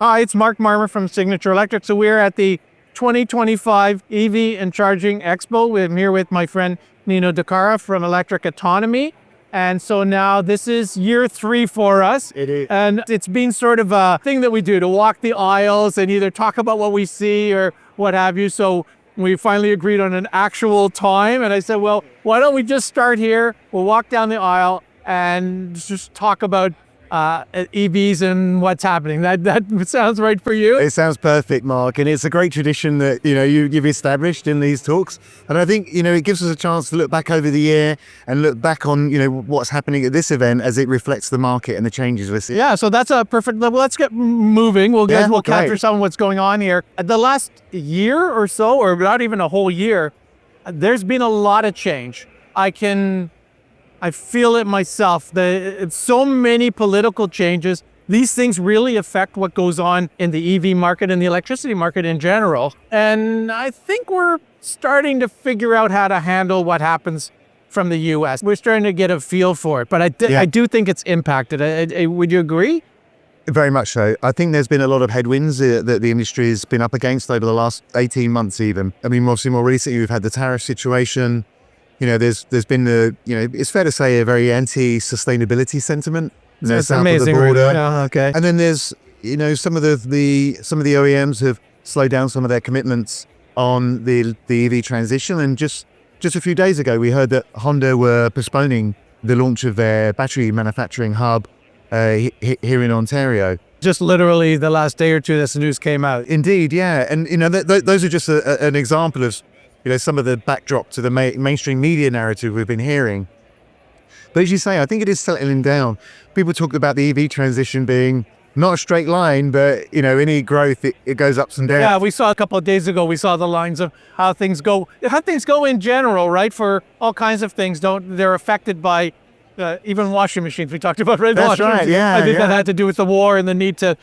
Hi, it's Marmer from Signature Electric. So we're at the 2025 EV and Charging Expo. I'm here with my friend Nino Cara from Autonomy. And so now this is year 3 for us. It is. And it's been sort of a thing that we do to walk the aisles and either talk about what we see or what have you. So we finally agreed on an actual time. And I said, well, why don't we just start here? We'll walk down the aisle and just talk about EVs and what's happening. That sounds right for you? It sounds perfect, Mark, and it's a great tradition that you've established in these talks. And I think it gives us a chance to look back over the year and look back on what's happening at this event as it reflects the market and the changes we're seeing. Yeah, so that's a perfect. Let's get moving. We'll capture some of what's going on here. The last year or so, or not even a whole year, there's been a lot of change. I feel it myself. It's so many political changes. These things really affect what goes on in the EV market and the electricity market in general. And I think we're starting to figure out how to handle what happens from the US. We're starting to get a feel for it, but I do think it's impacted. Would you agree? Very much so. I think there's been a lot of headwinds that the industry has been up against over the last 18 months even. I mean, obviously more recently we've had the tariff situation. There's been it's fair to say a very anti-sustainability sentiment. That's amazing. Yeah, okay. And then there's, some of the OEMs have slowed down some of their commitments on the EV transition. And just a few days ago, we heard that Honda were postponing the launch of their battery manufacturing hub here in Ontario. Just literally the last day or two this news came out. Indeed, yeah. And, those are just an example of some of the backdrop to the mainstream media narrative we've been hearing. But as you say, I think it is settling down. People talk about the EV transition being not a straight line, but, any growth, it goes ups and downs. Yeah, we saw a couple of days ago, we saw the lines of how things go in general, right? For all kinds of things, they're affected by even washing machines we talked about, right? That's right, yeah. I think that had to do with the war and the need to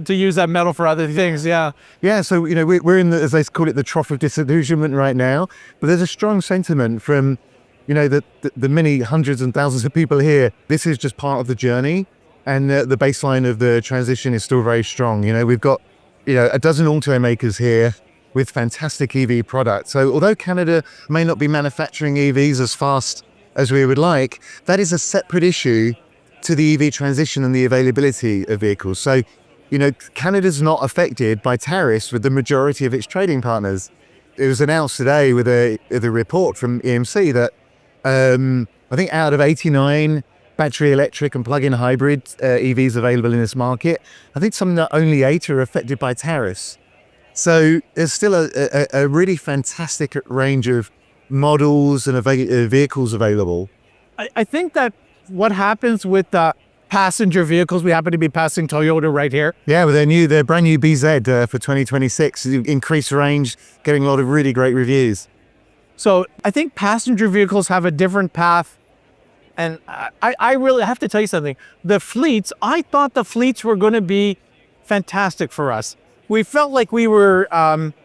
use that metal for other things, yeah. Yeah, so, we're in as they call it, the trough of disillusionment right now. But there's a strong sentiment from, the many hundreds and thousands of people here. This is just part of the journey. And the baseline of the transition is still very strong. We've got, a dozen automakers here with fantastic EV products. So although Canada may not be manufacturing EVs as fast as we would like, that is a separate issue to the EV transition and the availability of vehicles. So, Canada's not affected by tariffs with the majority of its trading partners. It was announced today with a report from EMC that I think out of 89 battery electric and plug-in hybrid EVs available in this market, I think only 8 are affected by tariffs. So there's still a really fantastic range of models and vehicles available. I think that what happens with passenger vehicles, we happen to be passing Toyota right here. Yeah, with their brand new BZ for 2026, increased range, getting a lot of really great reviews. So I think passenger vehicles have a different path. And I really have to tell you something. I thought the fleets were going to be fantastic for us. We felt like we were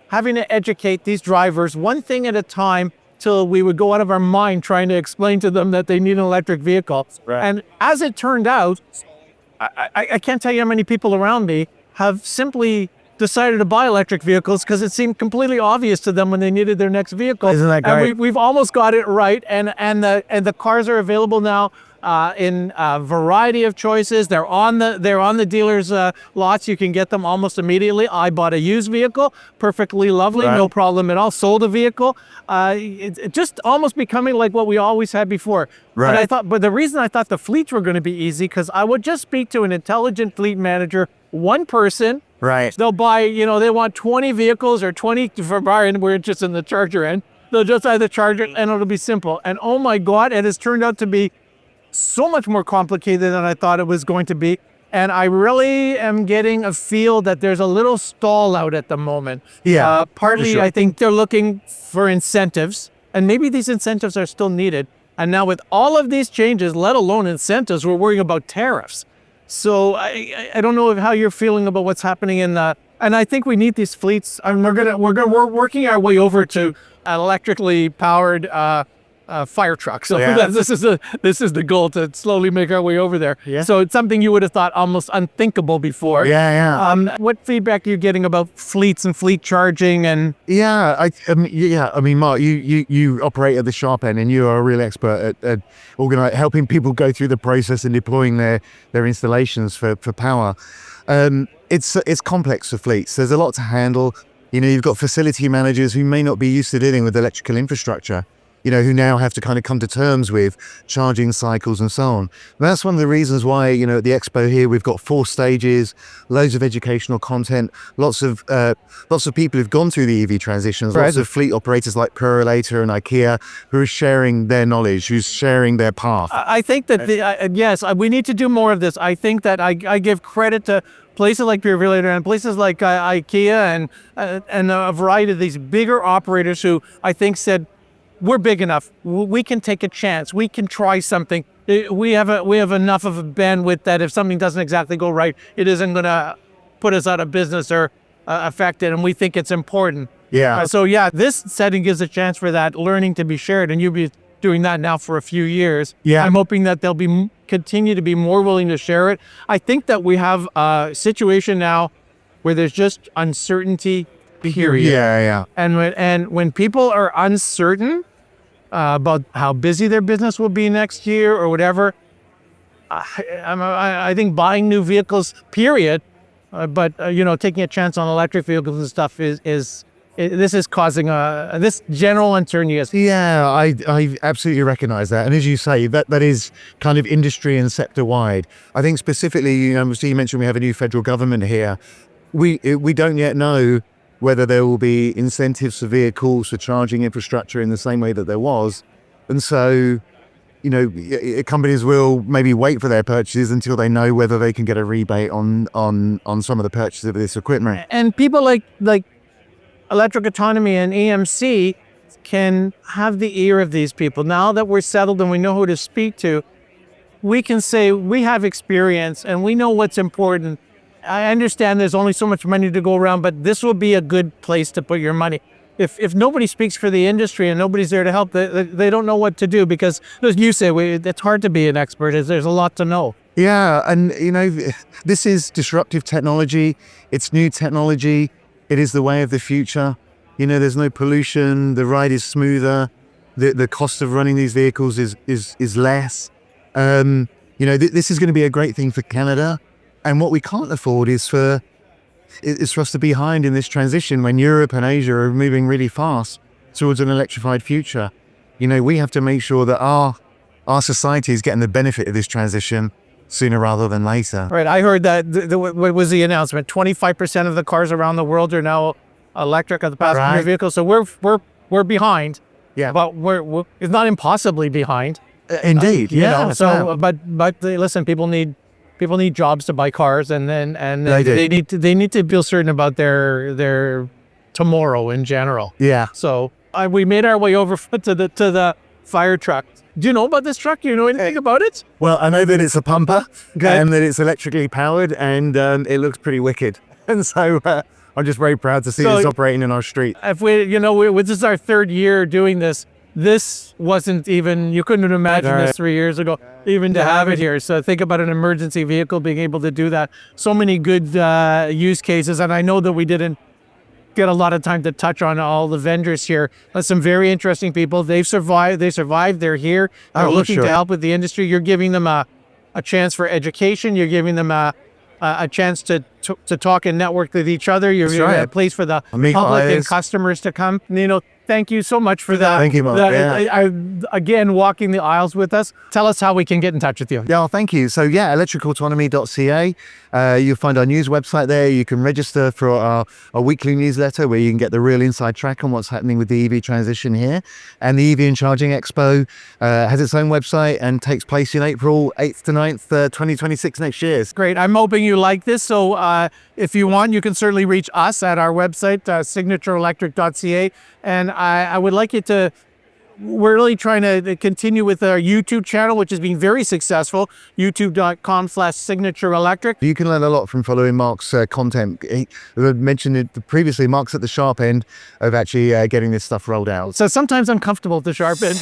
having to educate these drivers one thing at a time till we would go out of our mind trying to explain to them that they need an electric vehicle. Right. And as it turned out, I can't tell you how many people around me have simply decided to buy electric vehicles because it seemed completely obvious to them when they needed their next vehicle. Isn't that great? And we've almost got it right. And the cars are available now in a variety of choices. They're on the dealers' lots. You can get them almost immediately. I bought a used vehicle, perfectly lovely, right. No problem at all. Sold a vehicle. It's just almost becoming like what we always had before. Right. But the reason I thought the fleets were going to be easy because I would just speak to an intelligent fleet manager, one person. Right. They'll buy, they want 20 vehicles or 20 for buying. We're just in the charger end. They'll just buy the charger and it'll be simple. And oh my God, it has turned out to be so much more complicated than I thought it was going to be. And I really am getting a feel that there's a little stall out at the moment. Yeah. Partly, sure. I think they're looking for incentives, and maybe these incentives are still needed. And now with all of these changes, let alone incentives, we're worrying about tariffs. So I don't know how you're feeling about what's happening in that. And I think we need these fleets. And we're working our way over to an electrically powered fire truck. So Yeah. this is the goal, to slowly make our way over there. Yeah. So it's something you would have thought almost unthinkable before. Yeah. What feedback are you getting about fleets and fleet charging? And I mean, Mark, you operate at the sharp end, and you are a real expert at helping people go through the process and deploying their installations for power. It's complex for fleets. There's a lot to handle. You've got facility managers who may not be used to dealing with electrical infrastructure, who now have to kind of come to terms with charging cycles and so on. And that's one of the reasons why, at the Expo here, we've got 4 stages, loads of educational content, lots of people who've gone through the EV transitions, lots of fleet operators like Purolator and IKEA who are sharing their knowledge, who's sharing their path. I think that, yes, we need to do more of this. I think that I give credit to places like Purolator and places like IKEA and a variety of these bigger operators who I think said, we're big enough. We can take a chance. We can try something. We have enough of a bandwidth that if something doesn't exactly go right, it isn't going to put us out of business or affect it. And we think it's important. Yeah. So yeah, this setting gives a chance for that learning to be shared, and you'll be doing that now for a few years. Yeah. I'm hoping that they'll continue to be more willing to share it. I think that we have a situation now where there's just uncertainty. Period. Yeah. And when people are uncertain about how busy their business will be next year or whatever, I think buying new vehicles, period, but taking a chance on electric vehicles and stuff this is causing this general uncertainty. Yeah, I absolutely recognize that. And as you say, that is kind of industry and sector wide. I think specifically, so you mentioned we have a new federal government here. We don't yet know whether there will be incentives for vehicles for charging infrastructure in the same way that there was. And so, companies will maybe wait for their purchases until they know whether they can get a rebate on some of the purchases of this equipment. And people like Electric Autonomy and EMC can have the ear of these people. Now that we're settled and we know who to speak to, we can say we have experience and we know what's important. I understand there's only so much money to go around, but this will be a good place to put your money. If nobody speaks for the industry and nobody's there to help, they don't know what to do, because as you say, it's hard to be an expert. There's a lot to know. Yeah, and this is disruptive technology. It's new technology. It is the way of the future. There's no pollution. The ride is smoother. The cost of running these vehicles is less. This is going to be a great thing for Canada. And what we can't afford is for us to be behind in this transition when Europe and Asia are moving really fast towards an electrified future. We have to make sure that our society is getting the benefit of this transition sooner rather than later. Right. I heard that, what was the announcement? 25% of the cars around the world are now electric of the passenger vehicles. So we're behind. Yeah. But we're it's not impossibly behind. Indeed. But listen, people need jobs to buy cars, and they need to feel certain about their tomorrow in general. Yeah. So we made our way over to the fire truck. Do you know about this truck? Do you know anything about it? Well, I know that it's a pumper and that it's electrically powered, and it looks pretty wicked. And so I'm just very proud to see this operating in our street. If this is our 3rd year doing this. This wasn't even, you couldn't imagine this 3 years ago, even to have it here. So think about an emergency vehicle being able to do that. So many good use cases. And I know that we didn't get a lot of time to touch on all the vendors here. Some very interesting people. They've survived. They're here. They're looking to help with the industry. You're giving them a chance for education. You're giving them a chance to talk and network with each other. You're a place for the public and customers to come. Nino, thank you so much for that. Thank you, Mark. Again, walking the aisles with us. Tell us how we can get in touch with you. Yeah, thank you. So electricautonomy.ca. You'll find our news website there. You can register for our weekly newsletter where you can get the real inside track on what's happening with the EV transition here. And the EV and Charging Expo has its own website and takes place in April 8th to 9th, 2026 next year. Great. I'm hoping you like this. So if you want, you can certainly reach us at our website, signatureelectric.ca. And I would like you to, we're really trying to continue with our YouTube channel, which has been very successful, youtube.com/signatureelectric. You can learn a lot from following Mark's content. I mentioned it previously, Mark's at the sharp end of actually getting this stuff rolled out. So sometimes I'm comfortable at the sharp end.